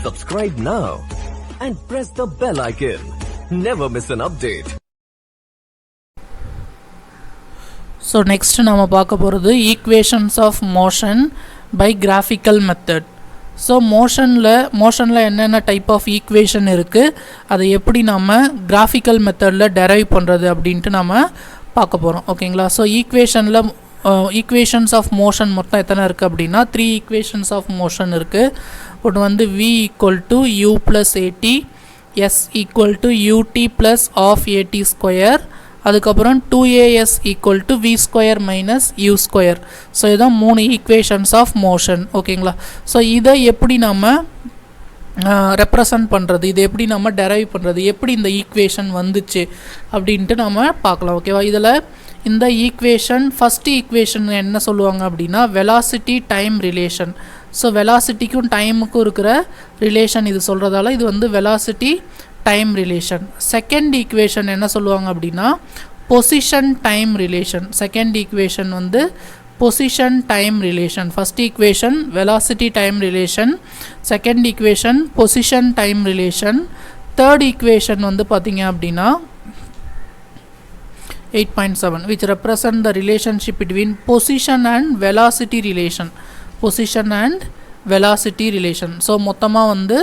Subscribe now and press the bell icon. Never miss an update. So next நாம பார்க்க போறது equations of motion by graphical method. So motionல என்னென்ன type of equation இருக்கு அதை எப்படி நாம graphical methodல derive பண்றது அப்படின்ட்டு நாம பார்க்க போறோம் ஓகேங்களா. So equations of motion மொத்தம் எத்தனை இருக்கு அப்படின்னா 3 equations of motion இருக்கு. ஒன்று வந்து v equal to u plus at, s equal to ut plus of at square, அதுக்கப்புறம் 2as equal to v square minus u square. So இதுதான் 3 equations of motion ஓகேங்களா. ஸோ இதை எப்படி நம்ம ரெப்ரசன்ட் பண்ணுறது, இது எப்படி நம்ம டெரைவ் பண்ணுறது, எப்படி இந்த ஈக்குவேஷன் வந்துச்சு அப்படின்ட்டு நம்ம பார்க்கலாம் ஓகேவா. இதில் இந்த ஈக்குவேஷன் ஃபஸ்ட்டு ஈக்குவேஷன் என்ன சொல்லுவாங்க அப்படின்னா வெலாசிட்டி டைம் ரிலேஷன். ஸோ வெலாசிட்டிக்கும் டைமுக்கும் இருக்கிற ரிலேஷன் இது சொல்கிறதால இது வந்து velocity time relation. Second equation என்ன சொல்லுவாங்க அப்படின்னா position time relation. Second equation வந்து position time relation. First equation velocity time relation, second equation position time relation. Third equation வந்து பார்த்தீங்க அப்படின்னா 8.7 which represent the relationship between position and velocity relation. Position and velocity relation. So மொத்தமாக வந்து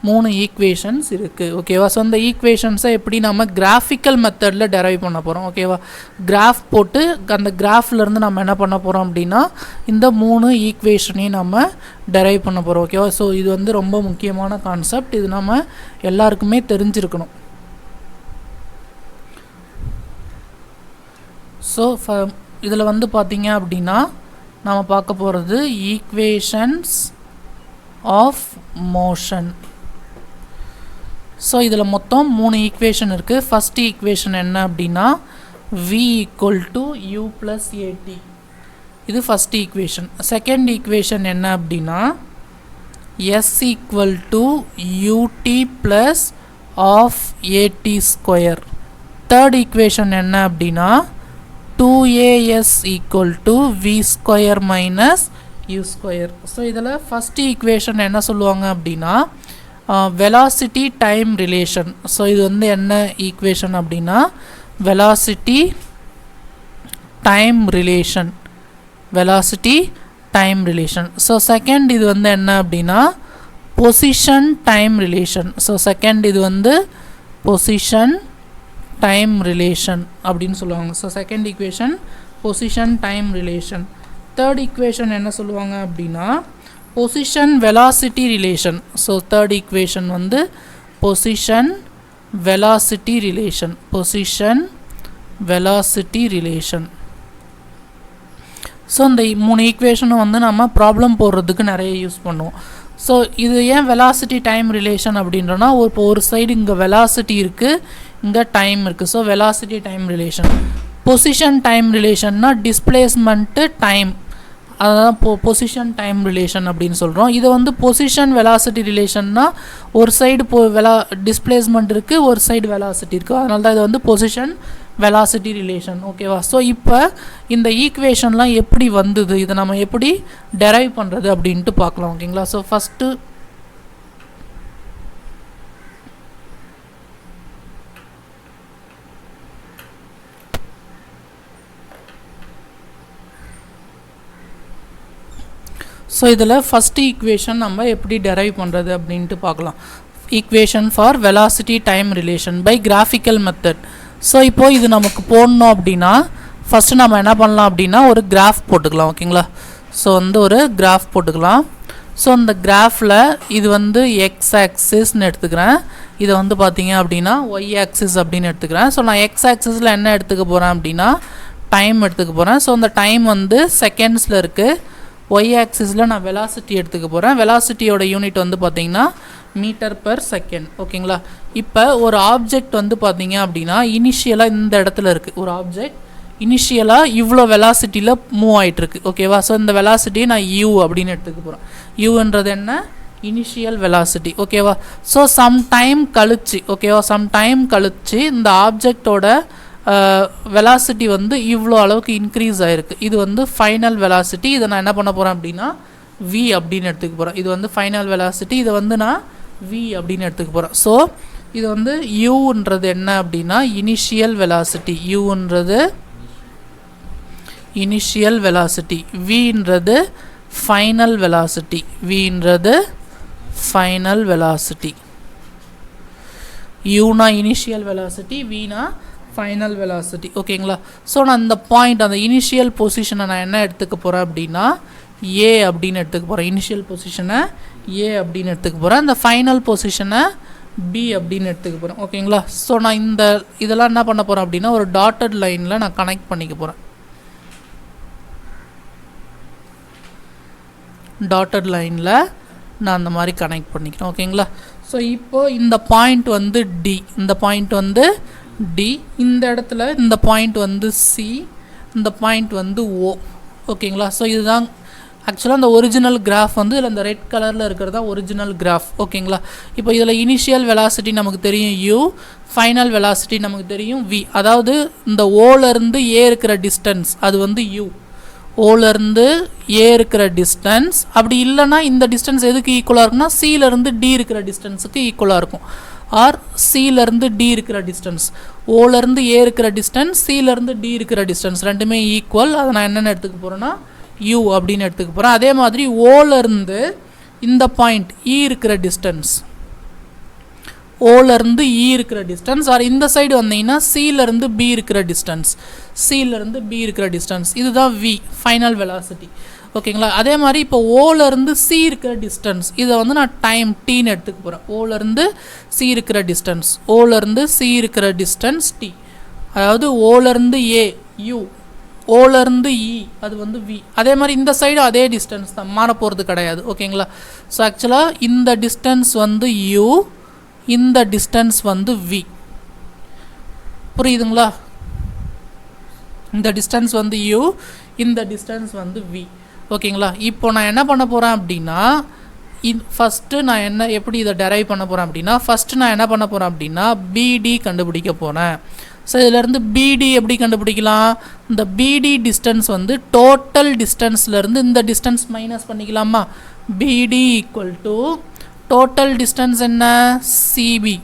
3 equations இருக்குது ஓகேவா. So அந்த ஈக்குவேஷன்ஸை எப்படி நம்ம கிராஃபிக்கல் மெத்தடில் டெரைவ் பண்ண போகிறோம் ஓகேவா. கிராஃப் போட்டு அந்த கிராஃப்லேருந்து நம்ம என்ன பண்ண போகிறோம் அப்படின்னா இந்த 3 ஈக்குவேஷனையும் நம்ம டெரைவ் பண்ண போகிறோம் ஓகேவா. ஸோ இது வந்து ரொம்ப முக்கியமான கான்செப்ட், இது நம்ம எல்லாருக்குமே தெரிஞ்சிருக்கணும். ஸோ இதில் வந்து பார்த்தீங்க அப்படின்னா நம்ம பார்க்க போகிறது ஈக்குவேஷன்ஸ் ஆஃப் மோஷன். ஸோ இதில் மொத்தம் 3 ஈக்குவேஷன் இருக்குது. ஃபஸ்ட் ஈக்குவேஷன் என்ன அப்படின்னா v equal to u plus at, இது ஃபஸ்ட் ஈக்குவேஷன். செகண்ட் ஈக்குவேஷன் என்ன அப்படின்னா s equal to ut plus of at square. Third equation என்ன அப்படின்னா 2as equal to v square minus u square. So இதில் first equation என்ன சொல்லுவாங்க அப்படின்னா velocity time relation. So இது வந்து என்ன ஈக்குவேஷன் அப்படின்னா velocity time relation, velocity time relation. So second இது வந்து என்ன அப்படின்னா position time relation. So second இது வந்து பொசிஷன் டைம் ரிலேஷன் அப்படின்னு சொல்லுவாங்க. So second equation position time relation. Third equation என்ன சொல்லுவாங்க அப்படின்னா position velocity relation. So third equation வந்து position velocity relation, position velocity relation. So இந்த 3 ஈக்குவேஷனும் வந்து நம்ம ப்ராப்ளம் போடுறதுக்கு நிறைய யூஸ் பண்ணுவோம். ஸோ இது ஏன் வெலாசிட்டி டைம் ரிலேஷன் அப்படின்றனா இப்போ ஒரு சைடு இங்கே வெலாசிட்டி இருக்குது, இங்கே டைம் இருக்குது. So velocity time relation. Position time ரிலேஷன்னா டிஸ்பிளேஸ்மெண்ட்டு டைம், அதுதான் பொசிஷன் டைம் ரிலேஷன் அப்படின்னு சொல்கிறோம். இதை வந்து பொசிஷன் வெலாசிட்டி ரிலேஷன்னா ஒரு சைடு டிஸ்பிளேஸ்மெண்ட் இருக்குது, ஒரு சைடு வெலாசிட்டி இருக்குது, அதனால தான் இது வந்து பொசிஷன் வெலாசிட்டி ரிலேஷன் ஓகேவா. ஸோ இப்போ இந்த ஈக்குவேஷன்லாம் எப்படி வந்தது, இதை நம்ம எப்படி டெரைவ் பண்ணுறது அப்படின்ட்டு பார்க்கலாம் ஓகேங்களா. ஸோ ஃபஸ்ட்டு ஸோ இதில் ஃபஸ்ட்டு ஈக்குவேஷன் நம்ம எப்படி டெரைவ் பண்ணுறது அப்படின்ட்டு பார்க்கலாம். Equation for velocity time relation by graphical method. So இப்போது இது நமக்கு போடணும் அப்படின்னா ஃபஸ்ட்டு நம்ம என்ன பண்ணலாம் அப்படின்னா ஒரு கிராஃப் போட்டுக்கலாம் ஓகேங்களா. ஸோ வந்து ஒரு கிராஃப் போட்டுக்கலாம். ஸோ இந்த கிராஃபில் இது வந்து எக்ஸ் ஆக்சிஸ்ன்னு எடுத்துக்கிறேன், இதை வந்து பார்த்தீங்க அப்படின்னா ஒய் ஆக்சிஸ் அப்படின்னு எடுத்துக்கிறேன். ஸோ நான் எக்ஸ் ஆக்சிஸில் என்ன எடுத்துக்க போகிறேன் அப்படின்னா டைம் எடுத்துக்க போகிறேன். ஸோ அந்த டைம் வந்து செகண்ட்ஸில் இருக்குது. ஒய் ஆக்சிஸில் நான் வெலாசிட்டி எடுத்துக்க போகிறேன். வெலாசிட்டியோட யூனிட் வந்து பார்த்திங்கன்னா மீட்டர் பெர் செகண்ட் ஓகேங்களா. இப்போ ஒரு ஆப்ஜெக்ட் வந்து பார்த்தீங்க அப்படின்னா இனிஷியலாக இந்த இடத்துல இருக்குது, ஒரு ஆப்ஜெக்ட் இனிஷியலாக இவ்வளோ வெலாசிட்டியில் மூவ் ஆகிட்டுருக்கு ஓகேவா. ஸோ இந்த வெலாசிட்டியை நான் யூ அப்படின்னு எடுத்துக்க போகிறேன். யூன்றது என்ன இனிஷியல் வெலாசிட்டி ஓகேவா. ஸோ சம் டைம் கழிச்சு ஓகேவா, சம் டைம் கழிச்சு இந்த ஆப்ஜெக்டோட வெலாசிட்டி வந்து இவ்வளோ அளவுக்கு இன்க்ரீஸ் ஆகிருக்கு. இது வந்து ஃபைனல் வெலாசிட்டி. இதை நான் என்ன பண்ண போகிறேன் அப்படின்னா v அப்படின்னு எடுத்துக்க போகிறேன். இது வந்து ஃபைனல் வெலாசிட்டி. இதை வந்து நான் v அப்படின்னு எடுத்துக்க போகிறேன். ஸோ இது வந்து uன்றது என்ன அப்படின்னா இனிஷியல் வெலாசிட்டி, uன்றது இனிஷியல் வெலாசிட்டி, vன்றது ஃபைனல் வெலாசிட்டி, vன்றது ஃபைனல் வெலாசிட்டி. uனா இனிஷியல் வெலாசிட்டி, vனா ஃபைனல் வெலாசிட்டி. ஓகேங்களா? ஸோ நான் அந்த பாயிண்ட், அந்த இனிஷியல் பொசிஷனை நான் என்ன எடுத்துக்க போகிறேன் அப்படின்னா a அப்படின்னு எடுத்துக்க போகிறேன். இனிஷியல் பொசிஷனை a அப்படின்னு எடுத்துக்க போகிறேன். அந்த ஃபைனல் பொசிஷனை b அப்படின்னு எடுத்துக்க போகிறேன். ஓகேங்களா? ஸோ நான் இதெல்லாம் என்ன பண்ண போகிறேன் அப்படின்னா ஒரு டாட்டட் லைனில் நான் கனெக்ட் பண்ணிக்க போகிறேன். டாட்டட் லைனில் நான் அந்த மாதிரி கனெக்ட் பண்ணிக்கிறேன். ஓகேங்களா? ஸோ இப்போது இந்த பாயிண்ட் வந்து டி, இந்த பாயிண்ட் வந்து டி, இந்த இடத்துல இந்த பாயிண்ட் வந்து சி, இந்த பாயிண்ட் வந்து ஓ. ஓகேங்களா? ஸோ இதுதான் ஆக்சுவலாக அந்த ஒரிஜினல் கிராஃப் வந்து இதில் இந்த ரெட் கலரில் இருக்கிறது தான் ஒரிஜினல் கிராஃப். ஓகேங்களா? இப்போ இதில் இனிஷியல் வெலாசிட்டி நமக்கு தெரியும் u, ஃபைனல் வெலாசிட்டி நமக்கு தெரியும் v. அதாவது இந்த ஓலேருந்து ஏ இருக்கிற டிஸ்டன்ஸ் அது வந்து u, ஓலேருந்து ஏ இருக்கிற டிஸ்டன்ஸ். அப்படி இல்லைன்னா இந்த டிஸ்டன்ஸ் எதுக்கு ஈக்குவலாக இருக்குன்னா சியிலேருந்து டி இருக்கிற டிஸ்டன்ஸுக்கு ஈக்குவலாக இருக்கும். ஆர் சியிலேருந்து டி இருக்கிற டிஸ்டன்ஸ், ஓலேருந்து ஏ இருக்கிற டிஸ்டன்ஸ், சியிலேருந்து டி இருக்கிற டிஸ்டன்ஸ் ரெண்டுமே ஈக்குவல். அதை நான் என்னென்ன எடுத்துக்க போகிறேன்னா u அப்படின்னு எடுத்துக்க போகிறேன். அதே மாதிரி ஓலேருந்து இந்த பாயிண்ட் இ இருக்கிற டிஸ்டன்ஸ், ஓலேருந்து இ இருக்கிற டிஸ்டன்ஸ், ஆர் இந்த சைடு வந்தீங்கன்னா சியிலேருந்து பி இருக்கிற டிஸ்டன்ஸ், சியிலேருந்து பி இருக்கிற டிஸ்டன்ஸ், இதுதான் v ஃபைனல் வெலாசிட்டி. ஓகேங்களா? அதே மாதிரி இப்போ ஓலேருந்து சி இருக்கிற டிஸ்டன்ஸ், இதை வந்து நான் டைம் டீன்னு எடுத்துக்க போகிறேன். ஓலேருந்து சி இருக்கிற டிஸ்டன்ஸ், ஓலேருந்து சி இருக்கிற டிஸ்டன்ஸ் டி. அதாவது ஓலேருந்து ஏ u, ஓலேருந்து இ அது வந்து v. அதே மாதிரி இந்த சைடு அதே டிஸ்டன்ஸ் தான், மாற போகிறது கிடையாது. ஓகேங்களா? ஸோ ஆக்சுவலாக இந்த டிஸ்டன்ஸ் வந்து u, இந்த டிஸ்டன்ஸ் வந்து v. புரியுதுங்களா? இந்த டிஸ்டன்ஸ் வந்து u, இந்த டிஸ்டன்ஸ் வந்து v. ஓகேங்களா? இப்போ நான் என்ன பண்ண போகிறேன் அப்படின்னா ஃபஸ்ட்டு நான் எப்படி இதை டெரைவ் பண்ண போகிறேன் அப்படின்னா ஃபஸ்ட்டு நான் என்ன பண்ண போகிறேன் அப்படின்னா பிடி கண்டுபிடிக்க போகிறேன். ஸோ இதிலேருந்து பிடி எப்படி கண்டுபிடிக்கலாம்? இந்த பிடி டிஸ்டன்ஸ் வந்து டோட்டல் டிஸ்டன்ஸ்லேருந்து இந்த டிஸ்டன்ஸ் மைனஸ் பண்ணிக்கலாமா? பிடி ஈக்குவல் டு டோட்டல் டிஸ்டன்ஸ் என்ன? சிபி.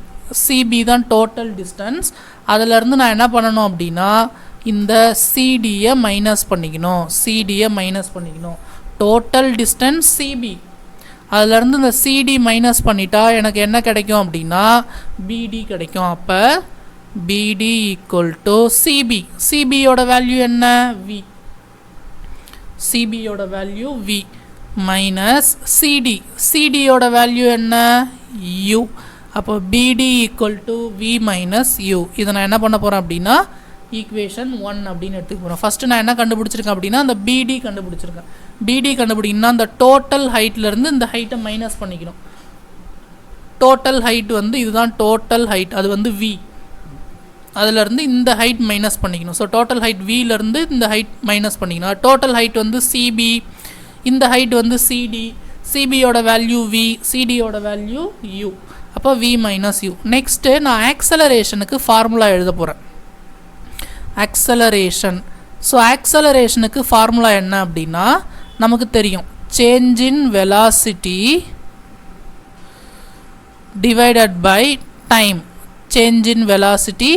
சிபி தான் டோட்டல் டிஸ்டன்ஸ். அதிலேருந்து நான் என்ன பண்ணணும் அப்படின்னா இந்த சிடியை மைனஸ் பண்ணிக்கணும், சிடியை மைனஸ் பண்ணிக்கணும். டோட்டல் டிஸ்டன்ஸ் சிபி, அதிலேருந்து இந்த சிடி மைனஸ் பண்ணிட்டா எனக்கு என்ன கிடைக்கும் அப்படின்னா பிடி கிடைக்கும். அப்போ பிடி ஈக்குவல் டு சிபி. சிபியோட வேல்யூ என்ன? வி. சிபியோட வேல்யூ வி மைனஸ் சிடி. சிடியோட வேல்யூ என்ன? யூ. அப்போ BD equal to we minus U. இதை நான் என்ன பண்ண போகிறேன் அப்படின்னா ஈக்குவேஷன் 1 அப்படின்னு எடுத்துக்க போகிறேன். ஃபஸ்ட்டு நான் என்ன கண்டுபிடிச்சிருக்கேன் அப்படின்னா அந்த பிடி கண்டுபிடிச்சிருக்கேன். பிடி கண்டுபிடிக்கணும்னா அந்த டோட்டல் ஹைட்லேருந்து இந்த ஹைட்டை மைனஸ் பண்ணிக்கணும். டோட்டல் ஹைட் வந்து இதுதான் டோட்டல் ஹைட், அது வந்து வி. அதிலேருந்து இந்த ஹைட் மைனஸ் பண்ணிக்கணும். ஸோ டோட்டல் ஹைட் விலேருந்து இந்த ஹைட் மைனஸ் பண்ணிக்கணும். டோட்டல் ஹைட் வந்து சிபி, இந்த ஹைட் வந்து சிடி. சிபியோட வேல்யூ வி, சிடியோட வேல்யூ யூ. அப்போ வி மைனஸ் யூ. நெக்ஸ்ட்டு நான் ஆக்சலரேஷனுக்கு ஃபார்முலா எழுத போகிறேன். ஆக்சலரேஷன். ஸோ ஆக்சலரேஷனுக்கு ஃபார்முலா என்ன அப்படின்னா நமக்கு தெரியும், change in velocity divided by time. Change in velocity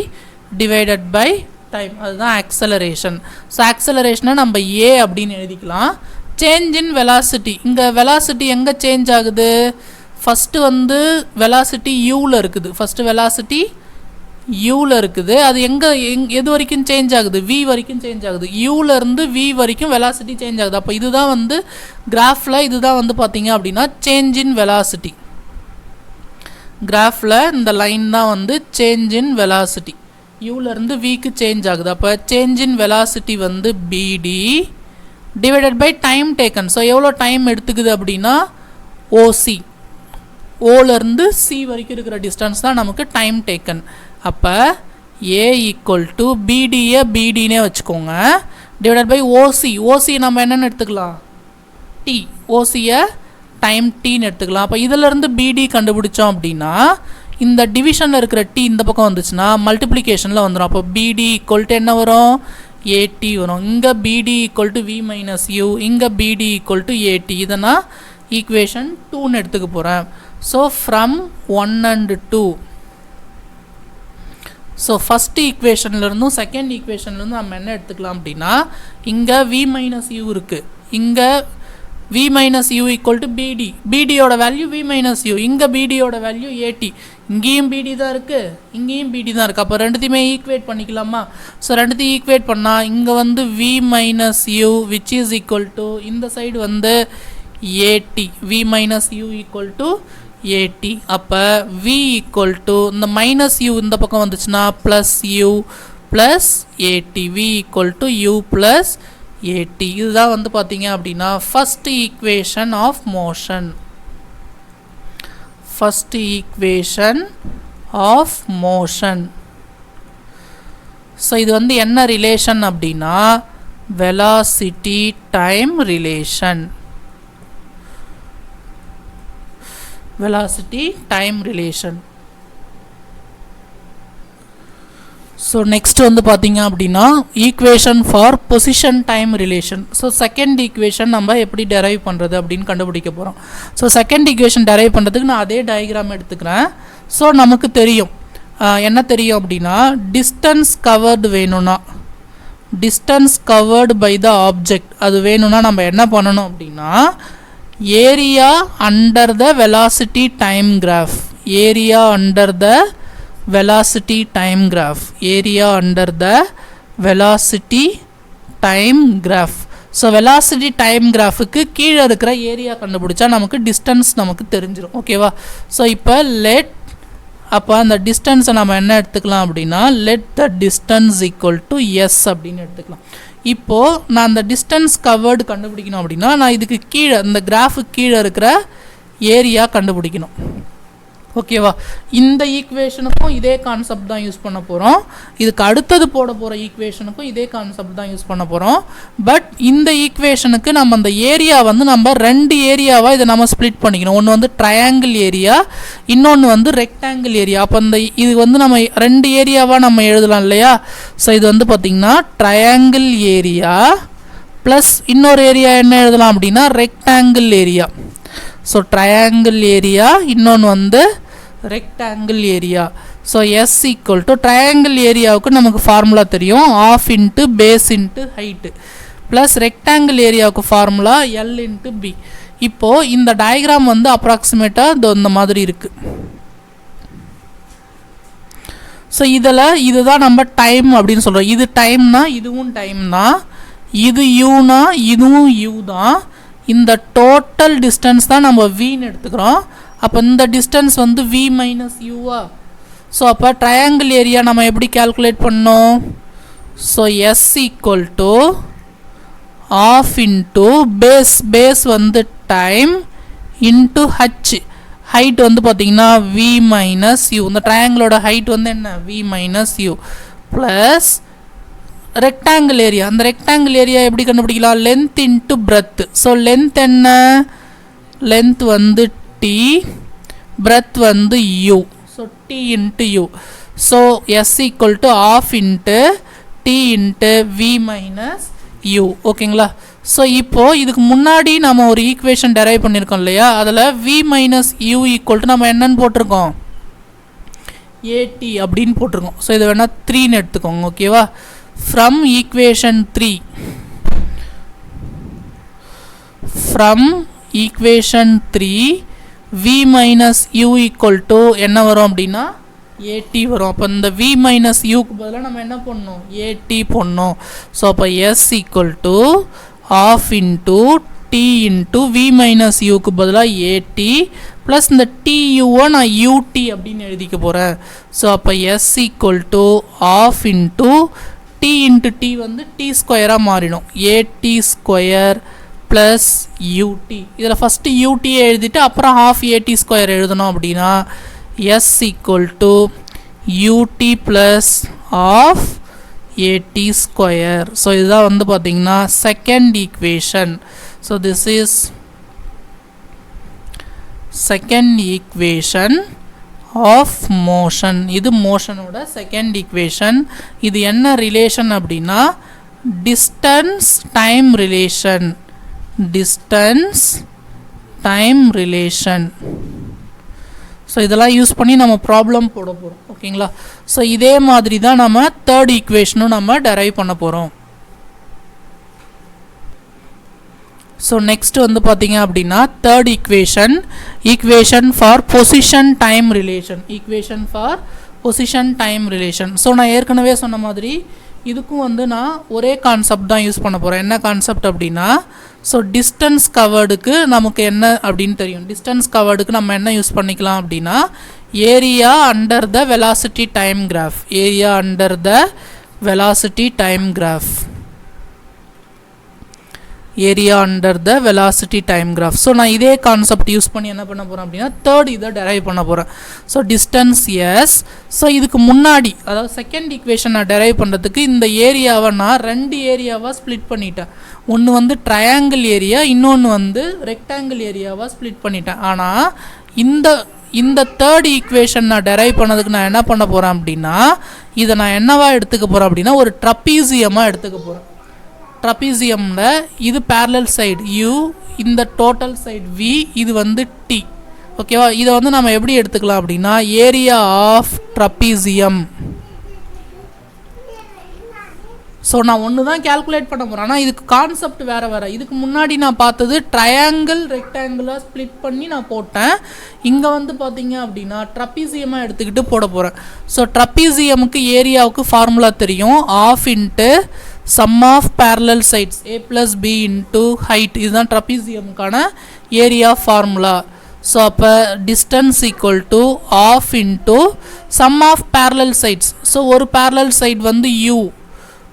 divided by time, அதுதான் ஆக்சலரேஷன். ஸோ ஆக்சலரேஷனை நம்ம ஏ அப்படின்னு எழுதிக்கலாம். சேஞ்ச் இன் வெலாசிட்டி, இங்கே வெலாசிட்டி எங்கே சேஞ்ச் ஆகுது? ஃபஸ்ட்டு வந்து வெலாசிட்டி யூவில் இருக்குது. ஃபஸ்ட்டு வெலாசிட்டி யூவில் இருக்குது. அது எது வரைக்கும் சேஞ்ச் ஆகுது? வி வரைக்கும் சேஞ்ச் ஆகுது. யூலேருந்து வி வரைக்கும் வெலாசிட்டி சேஞ்ச் ஆகுது. அப்போ இதுதான் வந்து கிராஃபில் இதுதான் வந்து பார்த்தீங்க அப்படின்னா சேஞ்ச் இன் வெலாசிட்டி. கிராஃபில் இந்த லைன் தான் வந்து சேஞ்ச் இன் வெலாசிட்டி. யூலேருந்து விக்கு சேஞ்ச் ஆகுது. அப்போ சேஞ்ச் இன் வெலாசிட்டி வந்து BD divided by time taken. So எவ்வளோ டைம் எடுத்துக்குது அப்படின்னா ஓசி. ஓலேருந்து சி வரைக்கும் இருக்கிற டிஸ்டன்ஸ் தான் நமக்கு டைம் டேக்கன். அப்போ ஏ ஈக்குவல் டு பிடியை பிடினே வச்சுக்கோங்க, டிவைடட் பை ஓசி. ஓசி நம்ம என்னென்னு எடுத்துக்கலாம்? டி. ஓசியை டைம் டீன்னு எடுத்துக்கலாம். அப்போ இதிலேருந்து பிடி கண்டுபிடிச்சோம் அப்படின்னா இந்த டிவிஷனில் இருக்கிற டி இந்த பக்கம் வந்துச்சுன்னா மல்டிப்ளிகேஷனில் வந்துடும். அப்போ பிடி ஈக்குவல் டு என்ன வரும்? ஏடி வரும். இங்கே BD equal to we minus u, இங்கே பிடி ஈக்குவல் டு ஏடி. இதை நான் ஈக்குவேஷன் 2ன்னு எடுத்துக்க போகிறேன். So from 1 and 2. So first ஈக்குவேஷன்லேருந்தும் செகண்ட் ஈக்குவேஷன்லேருந்து நம்ம என்ன எடுத்துக்கலாம் அப்படின்னா, இங்கே v மைனஸ் யூ இருக்குது, இங்கே v minus U equal to பிடி, பிடியோட வேல்யூ v மைனஸ் யூ, இங்கே பிடியோட வேல்யூ ஏடி, இங்கேயும் பிடி தான் இருக்குது, இங்கேயும் பிடி தான் இருக்குது. அப்போ ரெண்டுத்தையுமே ஈக்குவேட் பண்ணிக்கலாமா? ஸோ ரெண்டுத்தையும் ஈக்குவேட் பண்ணால் இங்கே வந்து v minus U which is equal to, இந்த சைடு வந்து AT, v minus U equal to AT. அப்போ v ஈக்குவல் டு, இந்த மைனஸ் யூ இந்த பக்கம் வந்துச்சுன்னா plus U plus AT, v equal to U plus AT. இதுதான் வந்து பார்த்தீங்க அப்படின்னா first equation of motion. First equation of motion. So இது வந்து என்ன ரிலேஷன் அப்படின்னா velocity time relation. velocity time relation. So next வந்து பார்த்தீங்க அப்படின்னா equation for position time relation. So second equation நம்ம எப்படி டெரைவ் பண்ணுறது அப்படின்னு கண்டுபிடிக்க போகிறோம். ஸோ செகண்ட் ஈக்குவேஷன் டெரைவ் பண்ணுறதுக்கு நான் அதே டயக்ராம் எடுத்துக்கிறேன். ஸோ நமக்கு தெரியும் என்ன தெரியும் அப்படின்னா, டிஸ்டன்ஸ் கவர்டு வேணும்னா, distance covered by the object அது வேணும்னா நம்ம என்ன பண்ணணும் அப்படின்னா, area under the velocity time graph, area under the velocity time graph, area under the velocity time graph. So velocity time graphக்கு கீழே இருக்கிற ஏரியா கண்டுபிடிச்சா நமக்கு டிஸ்டன்ஸ் நமக்கு தெரிஞ்சிடும். ஓகேவா? ஸோ இப்போ அப்போ அந்த டிஸ்டன்ஸை நம்ம என்ன எடுத்துக்கலாம் அப்படின்னா, let the distance equal to s அப்படின்னு எடுத்துக்கலாம். இப்போது நான் அந்த டிஸ்டன்ஸ் கவர்டு கண்டுபிடிக்கணும் அப்படின்னா, நான் இதுக்கு கீழே இந்த கிராஃபுக்கு கீழே இருக்கிற ஏரியா கண்டுபிடிக்கணும். ஓகேவா? இந்த ஈக்குவேஷனுக்கும் இதே கான்செப்ட் தான் யூஸ் பண்ண போகிறோம். இதுக்கு அடுத்தது போட போகிற ஈக்குவேஷனுக்கும் இதே கான்செப்ட் தான் யூஸ் பண்ண போகிறோம். பட் இந்த ஈக்குவேஷனுக்கு நம்ம அந்த ஏரியா வந்து நம்ம ரெண்டு ஏரியாவாக இதை நம்ம ஸ்ப்ளிட் பண்ணிக்கணும். ஒன்று வந்து ட்ரையாங்கிள் ஏரியா, இன்னொன்று வந்து ரெக்டாங்கிள் ஏரியா. அப்போ இந்த இது வந்து நம்ம ரெண்டு ஏரியாவாக நம்ம எழுதலாம் இல்லையா? ஸோ இது வந்து பார்த்திங்கன்னா ட்ரையாங்கிள் ஏரியா ப்ளஸ் இன்னொரு ஏரியா என்ன எழுதலாம் அப்படின்னா rectangle area. So triangle area, இன்னொன்று வந்து rectangle area. So S equal to, triangle ஏரியாவுக்கு நமக்கு ஃபார்முலா தெரியும், half into base into height, plus rectangle ஏரியாவுக்கு ஃபார்முலா எல் இன்ட்டு பி. இப்போது இந்த டயக்ராம் வந்து அப்ராக்சிமேட்டாக இந்த மாதிரி இருக்குது. ஸோ இதில் இதுதான் நம்ம டைம் அப்படின்னு சொல்கிறோம். இது டைம்னா இதுவும் டைம் தான், இது யூனா இதுவும் யூ தான். இந்த டோட்டல் டிஸ்டன்ஸ் தான் நம்ம வின்னு எடுத்துக்கிறோம். அப்போ இந்த டிஸ்டன்ஸ் வந்து வி மைனஸ் யூவா. ஸோ அப்போ ட்ரையாங்கிள் ஏரியா நம்ம எப்படி கேல்குலேட் பண்ணோம்? So S equal to half into base, base வந்து டைம் இன்ட்டு ஹச், ஹைட் வந்து பார்த்திங்கன்னா வி மைனஸ் யூ. இந்த ட்ரையாங்கிளோட ஹைட் வந்து என்ன? V minus U plus rectangle area. அந்த ரெக்டாங்கிள் ஏரியா எப்படி கண்டுபிடிக்கலாம்? Length into breadth. So length என்ன? லென்த் வந்து டி, பிரெத் வந்து U. So T into U. So S equal to half into T into V minus U. ஓகேங்களா? So இப்போது இதுக்கு முன்னாடி நம்ம ஒரு ஈக்குவேஷன் டெரைவ் பண்ணியிருக்கோம் இல்லையா? அதில் V minus U equal to நம்ம என்னன்னு போட்டிருக்கோம்? ஏடி அப்படின்னு போட்டிருக்கோம். ஸோ இதை வேணால் 3ன்னு எடுத்துக்கோங்க. ஓகேவா? From equation 3, from equation 3 v minus u equal to என்ன வரும் அப்படின்னா at வரும். அப்போ இந்த v minus u க்கு பதிலாக நம்ம என்ன பண்ணணும்? at பண்ணணும். ஸோ அப்போ s equal to half into t into v minus u க்கு பதிலாக at ப்ளஸ் இந்த tu-வை நான் ut அப்படின்னு எழுதிக்க போகிறேன். ஸோ அப்போ s equal to half into t into T வந்து டி ஸ்கொயராக மாறிடும், ஏடி ஸ்கொயர் ப்ளஸ் யூடி. இதில் ஃபஸ்ட்டு யூடியை எழுதிட்டு அப்புறம் ஹாஃப் ஏடி ஸ்கொயர் எழுதணும் அப்படின்னா S equal to UT plus half AT square. So இதுதான் வந்து பார்த்திங்கன்னா second equation. So this is second equation of motion. இது மோஷனோட செகண்ட் ஈக்குவேஷன். இது என்ன ரிலேஷன் அப்படின்னா distance time relation, distance time relation. So இதெல்லாம் யூஸ் பண்ணி நம்ம ப்ராப்ளம் போட போகிறோம். ஓகேங்களா? ஸோ இதே மாதிரி தான் நம்ம தேர்ட் ஈக்குவேஷனும் நம்ம டெரைவ் பண்ண போகிறோம். ஸோ நெக்ஸ்ட் வந்து பார்த்தீங்க அப்படின்னா third equation for position time relation. So நான் ஏற்கனவே சொன்ன மாதிரி இதுக்கும் வந்து நான் ஒரே கான்செப்ட் தான் யூஸ் பண்ண போகிறேன். என்ன கான்செப்ட் அப்படின்னா, ஸோ டிஸ்டன்ஸ் கவர்டுக்கு நமக்கு என்ன அப்படின்னு தெரியும். டிஸ்டன்ஸ் கவர்டுக்கு நம்ம என்ன யூஸ் பண்ணிக்கலாம் அப்படின்னா, area under the velocity time graph. So நான் இதே கான்செப்ட் யூஸ் பண்ணி என்ன பண்ண போகிறேன் அப்படின்னா தேர்ட் இதை டெரைவ் பண்ண போகிறேன். So distance S. ஸோ இதுக்கு முன்னாடி அதாவது செகண்ட் ஈக்குவேஷன் நான் டெரைவ் பண்ணுறதுக்கு இந்த ஏரியாவை நான் 2 ஏரியாவாக ஸ்ப்ளிட் பண்ணிட்டேன். ஒன்று வந்து ட்ரையாங்கிள் ஏரியா, இன்னொன்று வந்து ரெக்டாங்கிள் ஏரியாவாக ஸ்ப்ளிட் பண்ணிட்டேன். ஆனால் இந்த தேர்ட் ஈக்குவேஷன் நான் டெரைவ் பண்ணதுக்கு நான் என்ன பண்ண போகிறேன் அப்படின்னா, இதை நான் என்னவா எடுத்துக்க போகிறேன் அப்படின்னா ஒரு ட்ரப்பீசியமாக எடுத்துக்க போகிறேன். ட்ரப்பீசியமில் இது பேரலல் சைடு u, இந்த டோட்டல் சைடு v, இது வந்து t. ஓகேவா? இதை வந்து நம்ம எப்படி எடுத்துக்கலாம் அப்படின்னா ஏரியா ஆஃப் ட்ரப்பீசியம். ஸோ நான் ஒன்று தான் கேல்குலேட் பண்ண போகிறேன். ஆனால் இதுக்கு கான்செப்ட் வேறு. இதுக்கு முன்னாடி நான் பார்த்தது ட்ரையாங்கிள் ரெக்டாங்கிளாக ஸ்ப்ளிட் பண்ணி நான் போட்டேன். இங்கே வந்து பார்த்தீங்க அப்படின்னா ட்ரப்பீசியமாக எடுத்துக்கிட்டு போட போகிறேன். ஸோ ட்ரப்பீசியமுக்கு ஏரியாவுக்கு ஃபார்முலா தெரியும். Half into sum of parallel sides a plus b into height. இதுதான் ட்ரப்பீசியமுக்கான ஏரியா ஃபார்முலா. ஸோ அப்போ distance equal to half into sum of parallel sides. So ஒரு பேரலல் சைடு வந்து u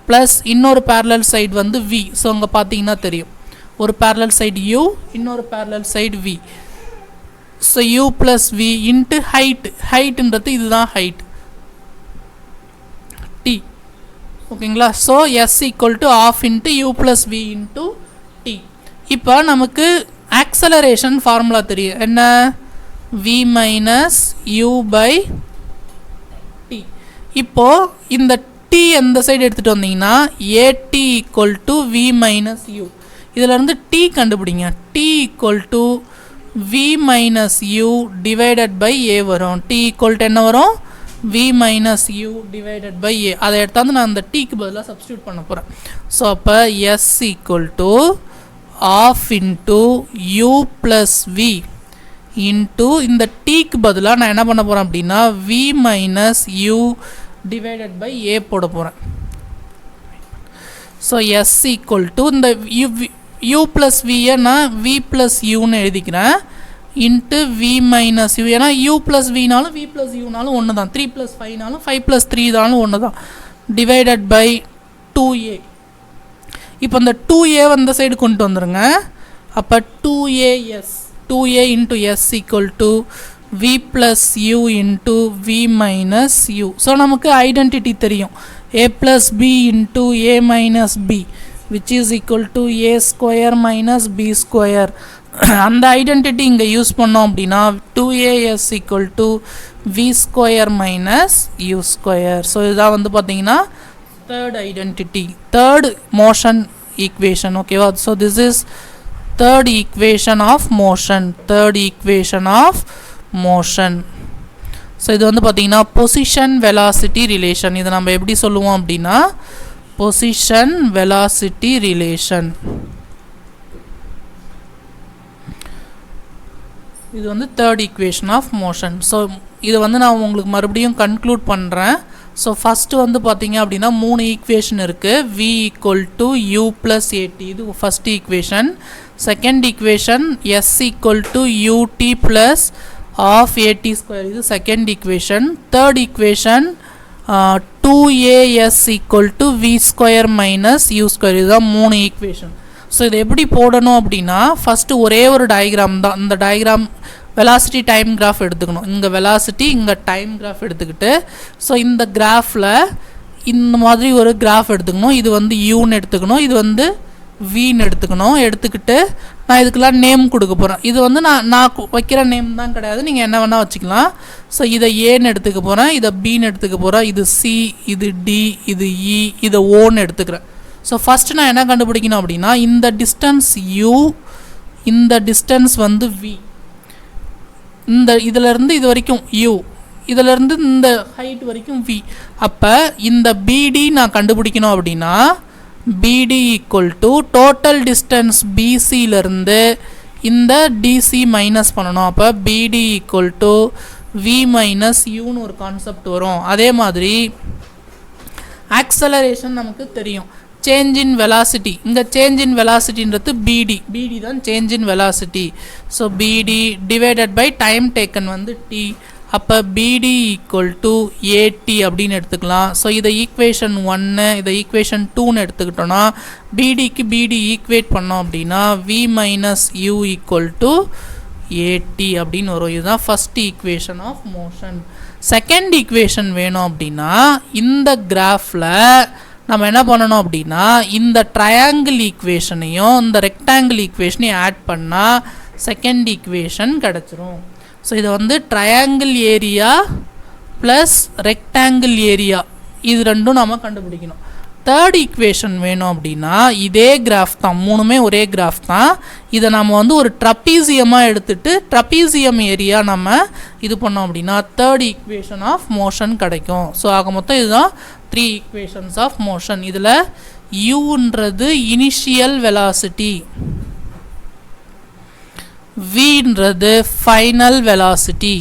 ப்ளஸ் இன்னொரு பேரலல் சைடு வந்து v. So அங்கே பார்த்தீங்கன்னா தெரியும் ஒரு பேரலல் சைடு u, இன்னொரு parallel side v. So u plus v into ஹைட்டுன்றது இதுதான் ஹைட் t. ஓகேங்களா? So S equal to half into U plus V into T. இப்போ நமக்கு ஆக்சலரேஷன் ஃபார்முலா தெரியும். என்ன? V minus U by T. இப்போது இந்த டி எந்த சைடு எடுத்துகிட்டு வந்தீங்கன்னா AT equal to we minus U. இதிலேருந்து டி கண்டுபிடிங்க. T equal to we minus U divided by A வரும். டி ஈக்குவல் டு என்ன வரும்? v minus u divided by a. அதை எடுத்தாந்து நான் அந்த t க்கு பதிலாக சப்ஸ்டியூட் பண்ண போகிறேன். ஸோ அப்போ s equal to half into u plus v into இந்த t க்கு பதிலாக நான் என்ன பண்ண போகிறேன் அப்படின்னா v minus u divided by a போட போகிறேன். ஸோ s equal to இந்த u plus v நான் v plus uன்னு எழுதிக்கிறேன். Into V minus U. ஏன்னா யூ ப்ளஸ் வினாலும் வி ப்ளஸ் யூனாலும் ஒன்று தான். 3 + 5நாலும் 5 + 3 தாலும் ஒன்று தான். Divided by 2a. இப்போ இந்த 2a அந்த சைடு கொண்டு வந்துடுங்க. அப்போ 2a into S equal to V plus U into V minus U. So நமக்கு ஐடென்டிட்டி தெரியும். a + b into a minus b which is equal to a square minus b square. அந்த identity இங்கே use பண்ணோம் அப்படின்னா 2as equal to V square minus U square. So இதுதான் வந்து பார்த்தீங்கன்னா third identity, third motion equation. ஓகேவா? So this is third equation of motion. So இது வந்து பார்த்தீங்கன்னா பொசிஷன் வெலாசிட்டி ரிலேஷன். இதை நம்ம எப்படி சொல்லுவோம் அப்படின்னா பொசிஷன் வெலாசிட்டி ரிலேஷன். இது வந்து third equation of motion. So இதை வந்து நான் உங்களுக்கு மறுபடியும் கன்க்ளூட் பண்ணுறேன். ஸோ ஃபஸ்ட்டு வந்து பார்த்தீங்க அப்படின்னா 3 ஈக்குவேஷன் இருக்குது. v equal to U plus AT, இது first equation. Second equation s equal to UT plus half AT square, இது second equation. Third equation 2as equal to V square minus U square, இதுதான் 3 equation. So இதை எப்படி போடணும் அப்படின்னா first ஒரே ஒரு diagram தான். இந்த டயக்ராம் வெலாசிட்டி டைம் கிராஃப் எடுத்துக்கணும். இங்கே வெலாசிட்டி, இங்கே டைம் கிராஃப் எடுத்துக்கிட்டு, ஸோ இந்த கிராஃபில் இந்த மாதிரி ஒரு கிராஃப் எடுத்துக்கணும். இது வந்து யூன்னு எடுத்துக்கணும், இது வந்து வின்னு எடுத்துக்கிட்டு நான் இதுக்கெல்லாம் நேம் கொடுக்க போகிறேன். இது வந்து நான் வைக்கிற நேம் தான் கிடையாது, நீங்கள் என்ன வேணால் வச்சுக்கலாம். ஸோ இதை ஏன்னு எடுத்துக்க போகிறேன், இதை பின்னு எடுத்துக்க போகிறேன், இது சி, இது டி, இது இ, இதை ஓன்னு எடுத்துக்கிறேன். ஸோ ஃபஸ்ட்டு நான் என்ன கண்டுபிடிக்கணும் அப்படின்னா இந்த டிஸ்டன்ஸ் u, இந்த டிஸ்டன்ஸ் வந்து v. இந்த இதிலேருந்து இது வரைக்கும் u, இதிலேருந்து இந்த ஹைட் வரைக்கும் v. அப்போ இந்த BD நான் கண்டுபிடிக்கணும் அப்படின்னா BD equal to total distance BCலேருந்து இந்த DC மைனஸ் பண்ணணும். அப்போ BD equal to V minus யூன்னு ஒரு கான்செப்ட் வரும். அதே மாதிரி ஆக்சலரேஷன் நமக்கு தெரியும், சேஞ்ச் இன் வெலாசிட்டி. இங்கே சேஞ்ச் இன் வெலாசிட்டின்றது BD தான் change in velocity. So BD divided by time taken வந்து t. அப்போ BD ஈக்குவல் டு AT அப்படின்னு எடுத்துக்கலாம். ஸோ இதை ஈக்குவேஷன் 1, இதை ஈக்குவேஷன் 2ன்னு எடுத்துக்கிட்டோன்னா BDக்கு BD ஈக்குவேட் பண்ணோம் அப்படின்னா V minus U equal to AT அப்படின்னு வரும். இதுதான் first equation of motion. Second equation வேணும் அப்படின்னா இந்த கிராஃபில் நம்ம என்ன பண்ணணும் அப்படின்னா இந்த ட்ரையாங்கிள் ஈக்குவேஷனையும் இந்த ரெக்டாங்கிள் ஈக்குவேஷனையும் ஆட் பண்ணால் செகண்ட் ஈக்குவேஷன் கிடச்சிரும். ஸோ இதை வந்து triangle area plus rectangle area இது ரெண்டும் நம்ம கண்டுபிடிக்கணும். தேர்ட் ஈக்குவேஷன் வேணும் அப்படின்னா இதே கிராஃப் தான், மூணுமே ஒரே கிராஃப் தான். இதை நம்ம வந்து ஒரு ட்ரப்பீசியமாக எடுத்துகிட்டு ட்ரப்பீசியம் ஏரியா நம்ம இது பண்ணோம் அப்படின்னா தேர்ட் ஈக்குவேஷன் ஆஃப் மோஷன் கிடைக்கும். ஸோ ஆக மொத்தம் இதுதான் 3 ஈக்குவேஷன்ஸ் ஆஃப் மோஷன். இதில் யூன்றது இனிஷியல் வெலாசிட்டி, வின்றது ஃபைனல் வெலாசிட்டி,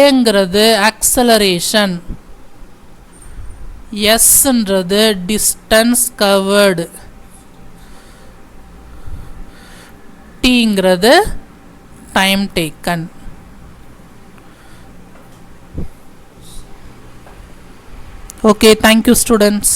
ஏங்கிறது ஆக்சலரேஷன், எஸ்ன்றது டிஸ்டன்ஸ் கவர்டு, டீங்கிறது time taken. Okay, thank you students.